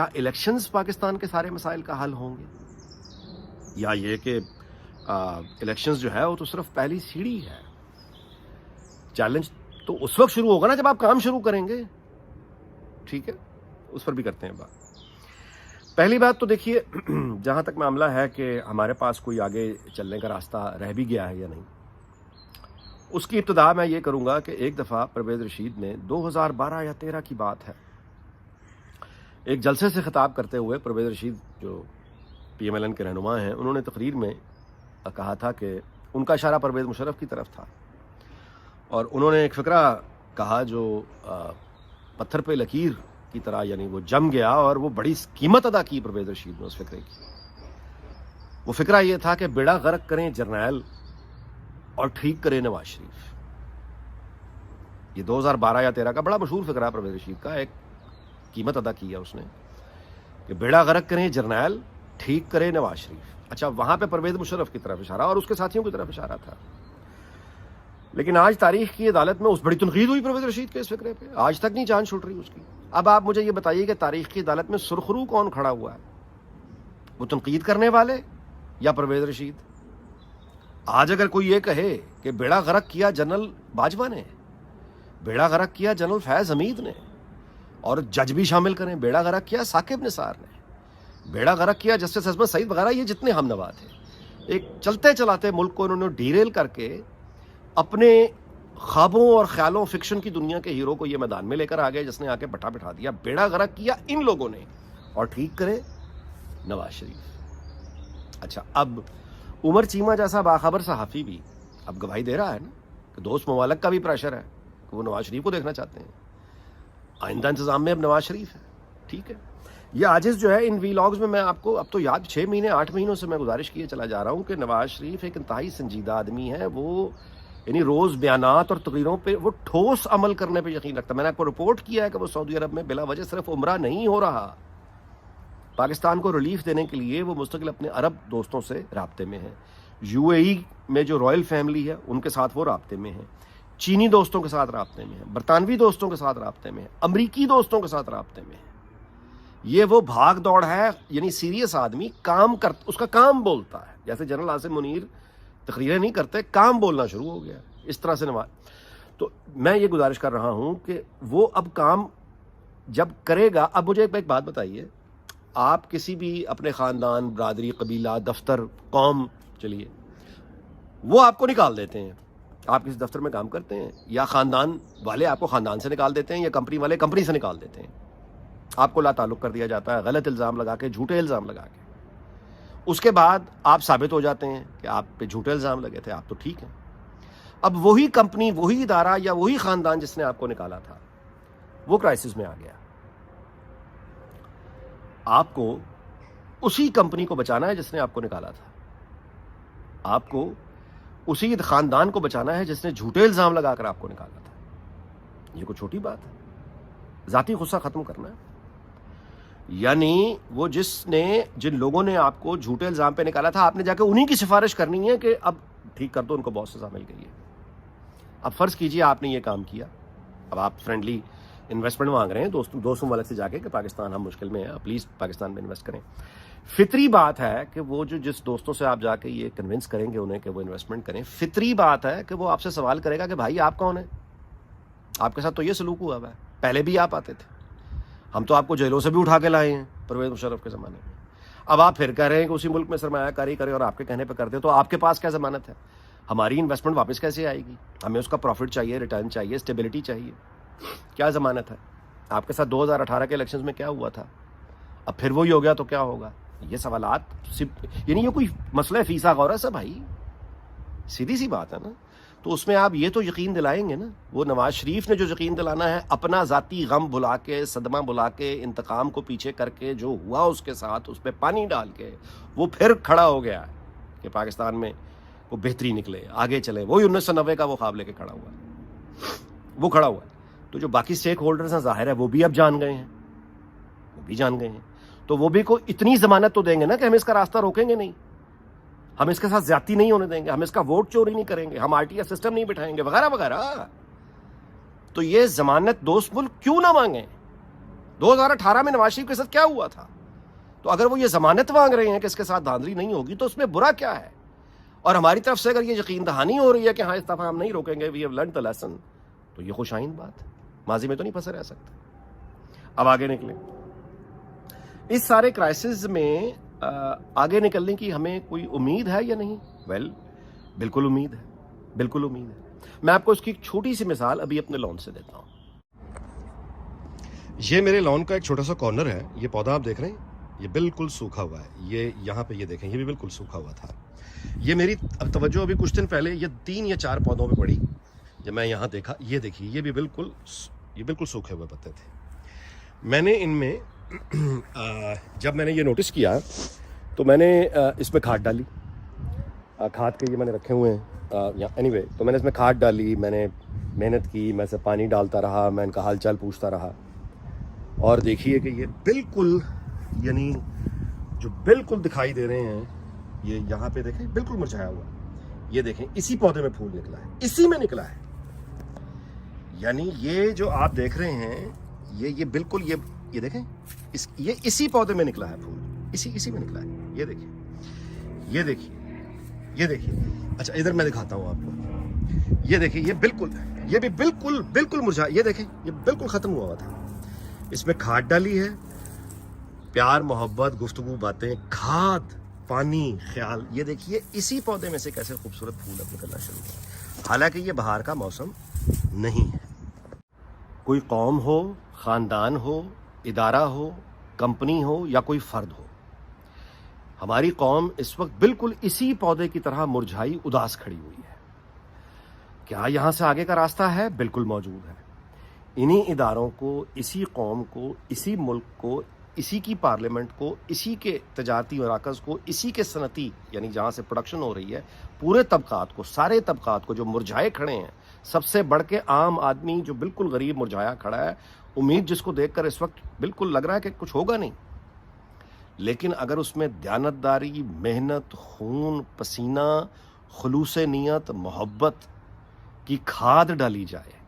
کیا الیکشنز پاکستان کے سارے مسائل کا حل ہوں گے، یا یہ کہ الیکشنز جو ہے وہ تو صرف پہلی سیڑھی ہے؟ چیلنج تو اس وقت شروع ہوگا نا جب آپ کام شروع کریں گے. ٹھیک ہے، اس پر بھی کرتے ہیں بات. پہلی بات تو دیکھیے، جہاں تک معاملہ ہے کہ ہمارے پاس کوئی آگے چلنے کا راستہ رہ بھی گیا ہے یا نہیں، اس کی ابتدا میں یہ کروں گا کہ ایک دفعہ پرویز رشید نے 2012 یا 13 کی بات ہے، ایک جلسے سے خطاب کرتے ہوئے پرویز رشید جو پی ایم ایل این کے رہنما ہیں، انہوں نے تقریر میں کہا تھا کہ ان کا اشارہ پرویز مشرف کی طرف تھا، اور انہوں نے ایک فقرہ کہا جو پتھر پہ لکیر کی طرح، یعنی وہ جم گیا اور وہ بڑی قیمت ادا کی پرویز رشید نے اس فقرے کی. وہ فقرہ یہ تھا کہ بیڑا غرق کریں جرنیل اور ٹھیک کرے نواز شریف. یہ 2012 یا 13 کا بڑا مشہور فقرہ ہے پرویز رشید کا، ایک قیمت ادا کی ہے اس نے کہ بیڑا غرق کریں جرنیل ٹھیک کرے نواز شریف. اچھا، وہاں پہ پرویز مشرف کی طرف اشارہ اور اس کے ساتھیوں کی طرف اشارہ تھا. لیکن آج تاریخ کی عدالت میں اس بڑی تنقید ہوئی پرویز رشید کے اس فقرے پہ، آج تک نہیں جان چھوٹ رہی اس کی. اب آپ مجھے یہ بتائیے کہ تاریخ کی عدالت میں سرخرو کون کھڑا ہوا ہے، وہ تنقید کرنے والے یا پرویز رشید؟ آج اگر کوئی یہ کہے کہ بیڑا غرق کیا جنرل باجوہ نے، بیڑا غرق کیا جنرل فیض حمید نے، اور جج بھی شامل کریں، بیڑا غرق کیا ثاقب نثار نے، بیڑا غرق کیا جسٹس عصمت سعید وغیرہ، یہ جتنے ہم نوا تھے، ایک چلتے چلاتے ملک کو انہوں نے ڈیریل کر کے اپنے خوابوں اور خیالوں فکشن کی دنیا کے ہیرو کو یہ میدان میں لے کر آ گئے جس نے آ کے بٹھا دیا. بیڑا غرق کیا ان لوگوں نے اور ٹھیک کرے نواز شریف. اچھا، اب عمر چیمہ جیسا باخبر صحافی بھی اب گواہی دے رہا ہے نا کہ دوست ممالک کا بھی پریشر ہے کہ وہ نواز شریف کو دیکھنا چاہتے ہیں، آئندہ انتظام میں اب نواز شریف ہے. ٹھیک ہے، یہ عاجز جو ہے ان ویلاگز میں آپ کو اب تو یاد 6 مہینے 8 مہینوں سے میں گزارش کیے چلا جا رہا ہوں کہ نواز شریف ایک انتہائی سنجیدہ آدمی ہے. وہ یعنی روز بیانات اور تقریروں پہ وہ ٹھوس عمل کرنے پہ یقین رکھتا ہے. میں نے آپ کو رپورٹ کیا ہے کہ وہ سعودی عرب میں بلا وجہ صرف عمرہ نہیں ہو رہا، پاکستان کو ریلیف دینے کے لیے وہ مستقل اپنے عرب دوستوں سے رابطے میں ہے، یو اے ای میں جو رائل فیملی ہے ان کے ساتھ وہ رابطے میں ہے، چینی دوستوں کے ساتھ رابطے میں ہے، برطانوی دوستوں کے ساتھ رابطے میں ہے، امریکی دوستوں کے ساتھ رابطے میں ہے. یہ وہ بھاگ دوڑ ہے، یعنی سیریس آدمی کام اس کا کام بولتا ہے. جیسے جنرل عاصم منیر تقریریں نہیں کرتے، کام بولنا شروع ہو گیا اس طرح سے نواز. تو میں یہ گزارش کر رہا ہوں کہ وہ اب کام جب کرے گا. اب مجھے ایک بات بتائیے، آپ کسی بھی اپنے خاندان، برادری، قبیلہ، دفتر، قوم، چلیے وہ آپ کو نکال دیتے ہیں، آپ کسی دفتر میں کام کرتے ہیں، یا خاندان والے آپ کو خاندان سے نکال دیتے ہیں، یا کمپنی والے کمپنی سے نکال دیتے ہیں، آپ کو لا تعلق کر دیا جاتا ہے غلط الزام لگا کے، جھوٹے الزام لگا کے. اس کے بعد آپ ثابت ہو جاتے ہیں کہ آپ پہ جھوٹے الزام لگے تھے، آپ تو ٹھیک ہیں. اب وہی کمپنی، وہی ادارہ یا وہی خاندان جس نے آپ کو نکالا تھا وہ کرائسس میں آ گیا. آپ کو اسی کمپنی کو بچانا ہے جس نے آپ کو نکالا تھا، آپ کو اسی خاندان کو بچانا ہے جس نے جھوٹے الزام لگا کر آپ کو نکالا تھا. یہ کوئی چھوٹی بات ہے؟ ذاتی غصہ ختم کرنا ہے. یعنی وہ جن لوگوں نے آپ کو جھوٹے الزام پہ نکالا تھا، آپ نے جا کے انہی کی سفارش کرنی ہے کہ اب ٹھیک کر دو ان کو، بہت سزا مل گئی ہے. اب فرض کیجئے آپ نے یہ کام کیا، اب آپ فرینڈلی انویسٹمنٹ مانگ رہے ہیں دوستوں ممالک سے جا کے کہ پاکستان ہم مشکل میں ہیں، پلیز پاکستان میں انویسٹ کریں. فطری بات ہے کہ وہ جس دوستوں سے آپ جا کے یہ کنونس کریں گے انہیں کہ وہ انویسٹمنٹ کریں، فطری بات ہے کہ وہ آپ سے سوال کرے گا کہ بھائی آپ کون ہیں، آپ کے ساتھ تو یہ سلوک ہوا ہے، پہلے بھی آپ آتے تھے، ہم تو آپ کو جیلوں سے بھی اٹھا کے لائے ہیں پرویز مشرف کے زمانے میں. اب آپ پھر کہہ رہے ہیں کہ اسی ملک میں سرمایہ کاری کریں اور آپ کے کہنے پہ کر دیں، تو آپ کے پاس کیا ضمانت ہے؟ ہماری انویسٹمنٹ واپس کیسے آئے گی؟ ہمیں اس کا پروفٹ چاہیے، ریٹرن چاہیے، اسٹیبلٹی چاہیے. کیا ضمانت ہے؟ آپ کے ساتھ 2018 کے الیکشنز میں کیا ہوا تھا؟ اب پھر وہی ہو گیا تو کیا ہوگا؟ یہ سوالات یعنی یہ کوئی مسئلہ فیسا غور ہے بھائی، سیدھی سی بات ہے نا. تو اس میں آپ یہ تو یقین دلائیں گے نا، وہ نواز شریف نے جو یقین دلانا ہے، اپنا ذاتی غم بھلا کے، صدمہ بھلا کے، انتقام کو پیچھے کر کے، جو ہوا اس کے ساتھ اس پہ پانی ڈال کے وہ پھر کھڑا ہو گیا ہے کہ پاکستان میں وہ بہتری نکلے، آگے چلے. وہی 1990 کا وہ خواب لے کے کھڑا ہوا ہے، وہ کھڑا ہوا ہے. تو جو باقی سٹیک ہولڈرز ہیں ظاہر ہے وہ بھی اب جان گئے ہیں، وہ بھی جان گئے ہیں. تو وہ بھی کوئی اتنی ضمانت تو دیں گے نا کہ ہم اس کا راستہ روکیں گے نہیں، ہم اس کے ساتھ زیادتی نہیں ہونے دیں گے، ہم اس کا ووٹ چوری نہیں کریں گے، ہم آر ٹی آئی سسٹم نہیں بٹھائیں گے، وغیرہ وغیرہ. تو یہ ضمانت دوست ملک کیوں نہ مانگیں؟ 2018 میں نواز شریف کے ساتھ کیا ہوا تھا؟ تو اگر وہ یہ ضمانت مانگ رہے ہیں کہ اس کے ساتھ دھاندلی نہیں ہوگی تو اس میں برا کیا ہے؟ اور ہماری طرف سے اگر یہ یقین دہانی ہو رہی ہے کہ ہاں اس دفعہ ہم نہیں روکیں گے، we have learned the lesson, تو یہ خوش آئند بات ہے، ماضی میں تو نہیں پھنسے رہ سکتے، اب آگے نکلیں۔ اس سارے کرائسس میں آگے نکلنے کی ہمیں کوئی امید ہے یا نہیں؟ بالکل امید ہے، بالکل امید ہے۔ میں آپ کو اس کی ایک چھوٹی سی مثال ابھی اپنے لان سے دیتا ہوں۔ یہ میرے لان کا ایک چھوٹا سا کارنر ہے، یہ پودا آپ دیکھ رہے ہیں، یہ بالکل سوکھا ہوا ہے، یہ یہاں پہ یہ دیکھیں، یہ بھی بالکل سوکھا ہوا تھا۔ یہ میری توجہ ابھی کچھ دن پہلے یہ 3 یا 4 پودوں پہ پڑی، جب میں یہاں دیکھا، یہ دیکھیے یہ بھی بالکل سوکھے ہوئے پتے تھے۔ میں نے ان میں جب میں نے یہ نوٹس کیا تو میں نے اس میں کھاد ڈالی، کھاد کے یہ میں نے رکھے ہوئے ہیں اینی وے، تو میں نے اس میں کھاد ڈالی، میں نے محنت کی، میں سے پانی ڈالتا رہا، میں ان کا حال چال پوچھتا رہا، اور دیکھیے کہ یہ بالکل یعنی جو بالکل دکھائی دے رہے ہیں، یہ یہاں پہ دیکھیں بالکل مرجھایا ہوا، یہ دیکھیں اسی پودے میں پھول نکلا ہے، اسی میں نکلا ہے، یعنی یہ جو آپ دیکھ رہے ہیں یہ بالکل یہ دیکھیں یہ اسی پودے میں نکلا ہے پھول، اسی میں نکلا ہے، یہ دیکھیں یہ دیکھیے یہ دیکھیے، اچھا ادھر میں دکھاتا ہوں آپ کو، یہ دیکھیں یہ بھی بالکل مرجھا، یہ دیکھیں یہ بالکل ختم ہوا تھا، اس میں کھاد ڈالی ہے، پیار محبت گفتگو باتیں کھاد پانی خیال، یہ دیکھیے اسی پودے میں سے کیسے خوبصورت پھول اب نکلنا شروع ہوا، حالانکہ یہ بہار کا موسم نہیں ہے۔ کوئی قوم ہو، خاندان ہو، ادارہ ہو، کمپنی ہو یا کوئی فرد ہو، ہماری قوم اس وقت بالکل اسی پودے کی طرح مرجھائی اداس کھڑی ہوئی ہے۔ کیا یہاں سے آگے کا راستہ ہے؟ بالکل موجود ہے۔ انہی اداروں کو، اسی قوم کو، اسی ملک کو، اسی کی پارلیمنٹ کو، اسی کے تجارتی مراکز کو، اسی کے صنعتی یعنی جہاں سے پروڈکشن ہو رہی ہے، پورے طبقات کو، سارے طبقات کو جو مرجھائے کھڑے ہیں، سب سے بڑھ کے عام آدمی جو بالکل غریب مرجھایا کھڑا ہے، امید جس کو دیکھ کر اس وقت بالکل لگ رہا ہے کہ کچھ ہوگا نہیں، لیکن اگر اس میں دیانتداری، محنت، خون پسینہ، خلوص نیت، محبت کی کھاد ڈالی جائے،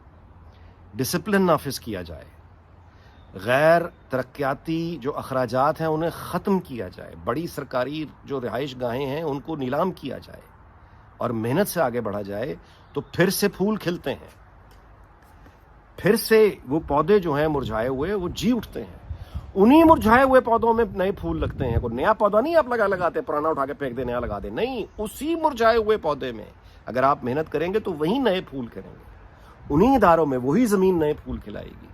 ڈسپلن نافذ کیا جائے، غیر ترقیاتی جو اخراجات ہیں انہیں ختم کیا جائے، بڑی سرکاری جو رہائش گاہیں ہیں ان کو نیلام کیا جائے اور محنت سے آگے بڑھا جائے، تو پھر سے پھول کھلتے ہیں، پھر سے وہ پودے جو ہیں مرجھائے ہوئے وہ جی اٹھتے ہیں، انہی مرجھائے ہوئے پودوں میں نئے پھول لگتے ہیں۔ کوئی نیا پودا نہیں آپ لگاتے، پرانا اٹھا کے پھینک دے نیا لگا دے، نہیں، اسی مرجھائے ہوئے پودے میں اگر آپ محنت کریں گے تو وہی نئے پھول کریں گے، انہی اداروں میں وہی زمین نئے پھول کھلائے گی،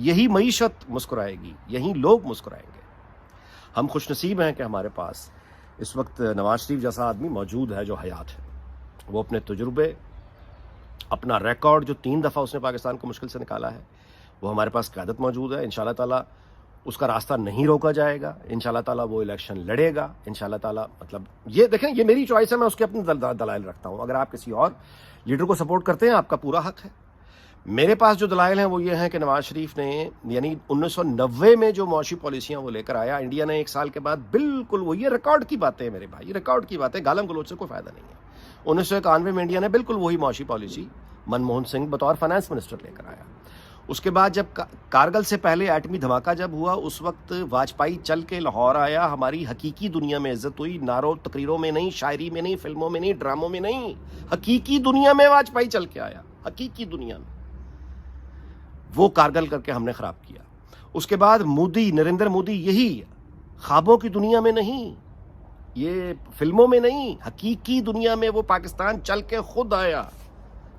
یہی معیشت مسکرائے گی، یہی لوگ مسکرائیں گے۔ ہم خوش نصیب ہیں کہ ہمارے پاس اس وقت نواز شریف جیسا آدمی موجود ہے جو حیات ہے، وہ اپنے تجربے، اپنا ریکارڈ جو 3 دفعہ اس نے پاکستان کو مشکل سے نکالا ہے، وہ ہمارے پاس قیادت موجود ہے، انشاءاللہ تعالیٰ اس کا راستہ نہیں روکا جائے گا، انشاءاللہ تعالیٰ وہ الیکشن لڑے گا، انشاءاللہ تعالیٰ، مطلب یہ دیکھیں یہ میری چوائس ہے، میں اس کے اپنے دلائل رکھتا ہوں، اگر آپ کسی اور لیڈر کو سپورٹ کرتے ہیں آپ کا پورا حق ہے۔ میرے پاس جو دلائل ہیں وہ یہ ہیں کہ نواز شریف نے یعنی 1990 میں جو معاشی پالیسیاں وہ لے کر آیا، انڈیا نے 1 سال کے بعد بالکل وہ، یہ ریکارڈ کی باتیں میرے بھائی، ریکارڈ کی باتیں، گالم گلوچ سے کوئی فائدہ نہیں ہے۔ 1991 میں انڈیا نے بالکل وہی معاشی پالیسی منموہن سنگھ بطور فائنانس منسٹر لے کر آیا۔ اس کے بعد جب کارگل سے پہلے ایٹمی دھماکہ جب ہوا، اس وقت واجپئی چل کے لاہور آیا، ہماری حقیقی دنیا میں عزت ہوئی، نعروں تقریروں میں نہیں، شاعری میں نہیں، فلموں میں نہیں، ڈراموں میں نہیں، حقیقی دنیا میں واجپئی چل کے آیا، حقیقی دنیا میں، وہ کارگل کر کے ہم نے خراب کیا۔ اس کے بعد مودی، نریندر مودی، یہی خوابوں کی دنیا میں نہیں، یہ فلموں میں نہیں، حقیقی دنیا میں وہ پاکستان چل کے خود آیا۔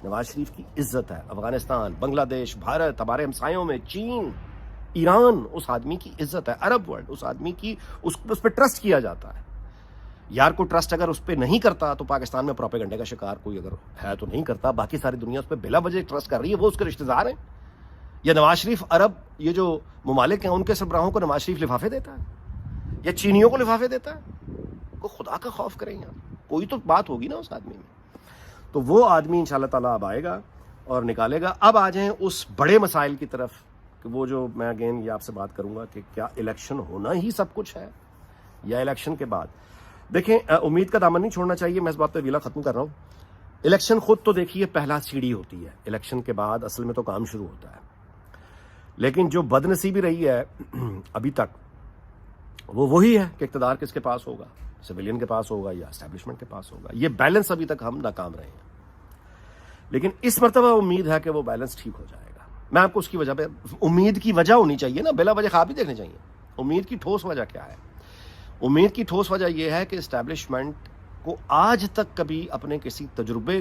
نواز شریف کی عزت ہے، افغانستان، بنگلہ دیش، بھارت، ہمارے ہمسایوں میں چین، ایران، اس آدمی کی عزت ہے، عرب ورلڈ اس آدمی کی، اس پہ ٹرسٹ کیا جاتا ہے۔ یار کوئی ٹرسٹ اگر اس پہ نہیں کرتا تو پاکستان میں پروپیگنڈے کا شکار کوئی اگر ہے تو نہیں کرتا، باقی ساری دنیا اس پہ بلا وجہ ٹرسٹ کر رہی ہے، وہ اس کے رشتہ دار ہیں۔ یا نواز شریف عرب یہ جو ممالک ہیں ان کے سربراہوں کو نواز شریف لفافے دیتا ہے یا چینیوں کو لفافے دیتا ہے؟ کو خدا کا خوف کریں یار، کوئی تو بات ہوگی نا اس آدمی میں۔ تو وہ آدمی انشاءاللہ تعالیٰ اب آئے گا اور نکالے گا۔ اب آ جائیں اس بڑے مسائل کی طرف کہ وہ جو میں اگین یہ آپ سے بات کروں گا کہ کیا الیکشن ہونا ہی سب کچھ ہے یا الیکشن کے بعد؟ دیکھیں امید کا دامن نہیں چھوڑنا چاہیے، میں اس بات پہ ویلا ختم کر رہا ہوں۔ الیکشن خود تو دیکھیے پہلا سیڑھی ہوتی ہے، الیکشن کے بعد اصل میں تو کام شروع ہوتا ہے۔ لیکن جو بد نصیبی رہی ہے ابھی تک وہ وہی ہے کہ اقتدار کس کے پاس ہوگا، سویلین کے پاس ہوگا یا اسٹیبلشمنٹ کے پاس ہوگا. یہ بیلنس ابھی تک ہم ناکام رہے ہیں، لیکن اس مرتبہ امید ہے کہ وہ بیلنس ٹھیک ہو جائے گا. میں آپ کو اس کی وجہ پہ، امید کی وجہ ہونی چاہیے نا، بلا وجہ خواب ہی دیکھنے چاہیے. امید کی ٹھوس وجہ کیا ہے؟ امید کی ٹھوس وجہ یہ ہے کہ اسٹیبلشمنٹ کو آج تک کبھی اپنے کسی تجربے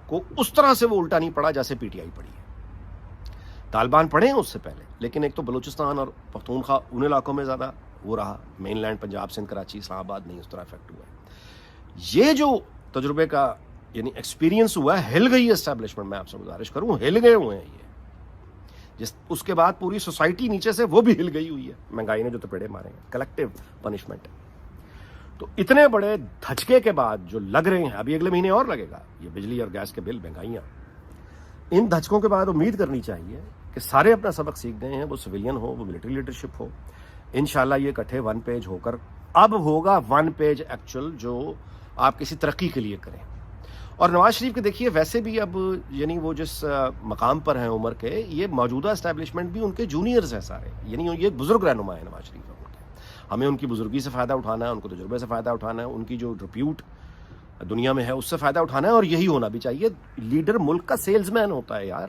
کو اس طرح سے وہ الٹا نہیں پڑا جیسے پی ٹی آئی پڑی ہے. طالبان پڑھے ہیں اس سے پہلے، لیکن ایک تو بلوچستان اور پختونخوا ان علاقوں میں زیادہ وہ رہا، مین لینڈ پنجاب سندھ کراچی اسلام آباد نہیں اس طرح افیکٹ ہوا ہے. یہ جو تجربے کا یعنی ایکسپیرینس ہوا ہے، ہل گئی ہے اسٹیبلشمنٹ. میں آپ سے گزارش کروں، ہل گئے ہوئے ہیں یہ. اس کے بعد پوری سوسائٹی نیچے سے وہ بھی ہل گئی ہوئی ہے. مہنگائی نے جو تپیڑے مارے ہیں، کلیکٹیو پنشمنٹ. تو اتنے بڑے دھچکے کے بعد جو لگ رہے ہیں، ابھی اگلے مہینے اور لگے گا یہ بجلی اور گیس کے بل، مہنگائیاں، ان دھچکوں کے بعد امید کرنی چاہیے کہ سارے اپنا سبق سیکھ گئے ہیں، وہ سویلین ہو، وہ ملٹری لیڈرشپ ہو. انشاءاللہ یہ اکٹھے ون پیج ہو کر اب ہوگا ون پیج ایکچوئل جو آپ کسی ترقی کے لیے کریں. اور نواز شریف کے دیکھیے ویسے بھی اب یعنی وہ جس مقام پر ہیں عمر کے، یہ موجودہ اسٹیبلشمنٹ بھی ان کے جونیئرز ہیں سارے، یعنی یہ ایک بزرگ رہنما ہے نواز شریف. ہمیں ان کی بزرگی سے فائدہ اٹھانا ہے، ان کو تجربے سے فائدہ اٹھانا ہے، ان کی جو ریپیوٹ دنیا میں ہے اس سے فائدہ اٹھانا ہے، اور یہی ہونا بھی چاہیے. لیڈر ملک کا سیلز مین ہوتا ہے یار.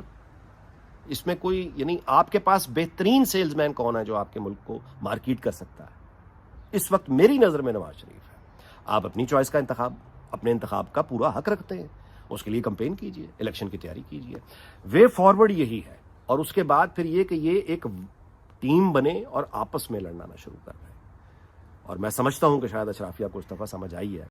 اس میں کوئی یعنی آپ کے پاس بہترین سیلز مین کون ہے جو آپ کے ملک کو مارکیٹ کر سکتا ہے؟ اس وقت میری نظر میں نواز شریف ہے. آپ اپنی چوائس کا انتخاب، اپنے انتخاب کا پورا حق رکھتے ہیں، اس کے لیے کمپین کیجئے، الیکشن کی تیاری کیجئے. وے فارورڈ یہی ہے. اور اس کے بعد پھر یہ کہ یہ ایک ٹیم بنے اور آپس میں لڑنا نہ شروع کر دیں. اور میں سمجھتا ہوں کہ شاید اشرافیہ کو اس دفعہ سمجھ آئی ہے